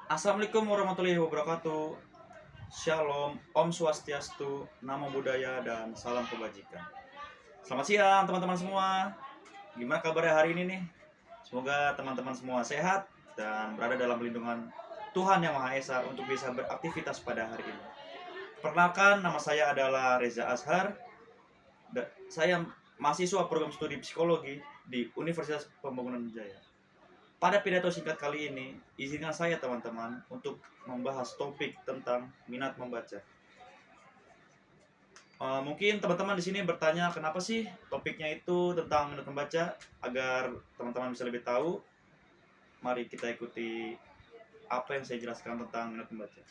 Assalamualaikum warahmatullahi wabarakatuh. Shalom, Om Swastiastu, Namo Buddhaya, dan salam kebajikan. Selamat siang teman-teman semua. Gimana kabarnya hari ini nih? Semoga teman-teman semua sehat dan berada dalam lindungan Tuhan Yang Maha Esa untuk bisa beraktivitas pada hari ini. Perkenalkan, nama saya adalah Reza Azhar. Saya mahasiswa program studi psikologi di Universitas Pembangunan Jaya. Pada pidato singkat kali ini, izinkan saya teman-teman untuk membahas topik tentang minat membaca. Mungkin teman-teman di sini bertanya kenapa sih topiknya itu tentang minat membaca. Agar teman-teman bisa lebih tahu, mari kita ikuti apa yang saya jelaskan tentang minat membaca.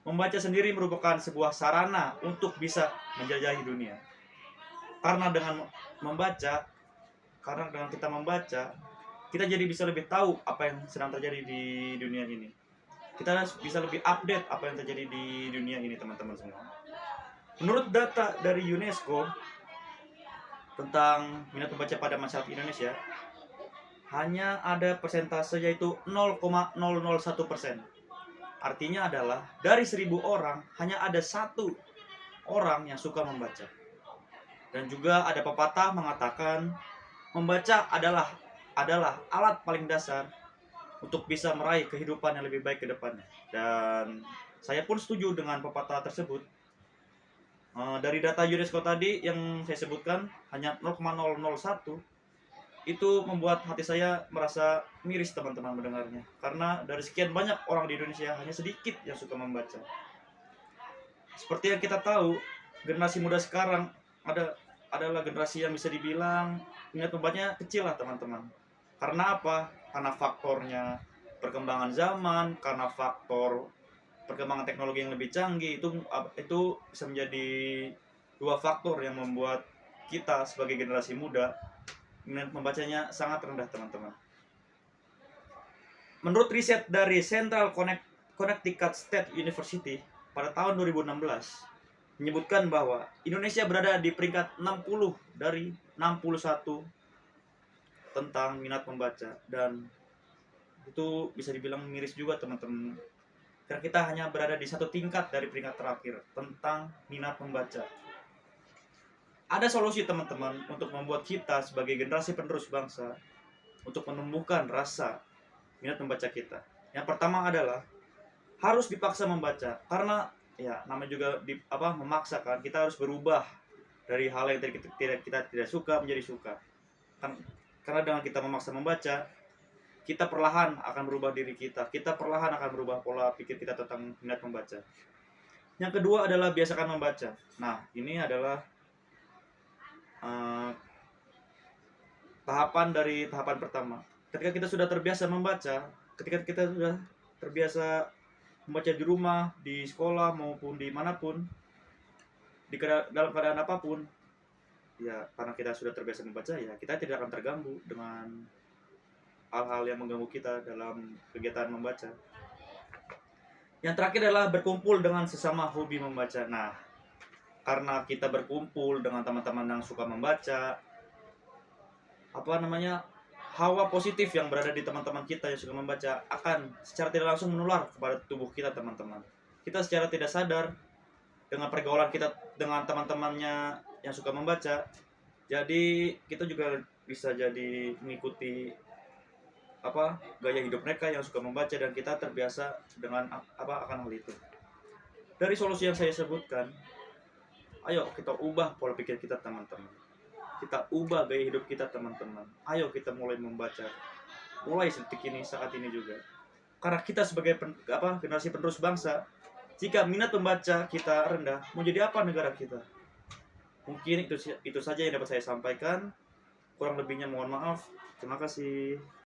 Membaca sendiri merupakan sebuah sarana untuk bisa menjelajahi dunia. Karena dengan kita membaca, kita jadi bisa lebih tahu apa yang sedang terjadi di dunia ini. Kita bisa lebih update apa yang terjadi di dunia ini, teman-teman semua. Menurut data dari UNESCO tentang minat membaca pada masyarakat Indonesia, hanya ada persentase yaitu 0,001%. Artinya adalah dari 1000 orang hanya ada 1 orang yang suka membaca. Dan juga ada pepatah mengatakan membaca adalah alat paling dasar untuk bisa meraih kehidupan yang lebih baik ke depannya. Dan saya pun setuju dengan pepatah tersebut. Dari data UNESCO tadi yang saya sebutkan hanya 0,001, itu membuat hati saya merasa miris teman-teman mendengarnya. Karena dari sekian banyak orang di Indonesia hanya sedikit yang suka membaca. Seperti yang kita tahu, generasi muda sekarang adalah generasi yang bisa dibilang minat membacanya kecil lah teman-teman. Karena apa? Karena faktornya perkembangan zaman, karena faktor perkembangan teknologi yang lebih canggih. Itu bisa menjadi 2 faktor yang membuat kita sebagai generasi muda minat membacanya sangat rendah, teman-teman. Menurut riset dari Central Connecticut State University pada tahun 2016 menyebutkan bahwa Indonesia berada di peringkat 60 dari 61 tentang minat membaca. Dan itu bisa dibilang miris juga teman-teman, karena kita hanya berada di 1 tingkat dari peringkat terakhir tentang minat membaca. Ada solusi teman-teman untuk membuat kita sebagai generasi penerus bangsa untuk menumbuhkan rasa minat membaca kita. Yang pertama adalah harus dipaksa membaca, karena ya namanya juga memaksakan. Kita harus berubah dari hal yang kita tidak suka menjadi suka. Karena dengan kita memaksa membaca, kita perlahan akan berubah diri kita. Kita perlahan akan berubah pola pikir kita tentang minat membaca. Yang kedua adalah biasakan membaca. Nah, ini adalah tahapan pertama. Ketika kita sudah terbiasa membaca, ketika kita sudah terbiasa membaca di rumah, di sekolah, maupun dimanapun, dalam keadaan apapun, ya karena kita sudah terbiasa membaca, ya kita tidak akan terganggu dengan hal-hal yang mengganggu kita dalam kegiatan membaca. Yang terakhir adalah berkumpul dengan sesama hobi membaca. Nah, karena kita berkumpul dengan teman-teman yang suka membaca, hawa positif yang berada di teman-teman kita yang suka membaca akan secara tidak langsung menular kepada tubuh kita, teman-teman. Kita secara tidak sadar dengan pergaulan kita dengan teman-temannya yang suka membaca, jadi kita juga bisa jadi mengikuti gaya hidup mereka yang suka membaca, dan kita terbiasa dengan akan hal itu. Dari solusi yang saya sebutkan, ayo kita ubah pola pikir kita, teman-teman. Kita ubah gaya hidup kita, teman-teman. Ayo kita mulai membaca, mulai saat ini juga. Karena kita sebagai generasi penerus bangsa, jika minat membaca kita rendah, mau jadi apa negara kita? Mungkin itu saja yang dapat saya sampaikan. Kurang lebihnya mohon maaf. Terima kasih.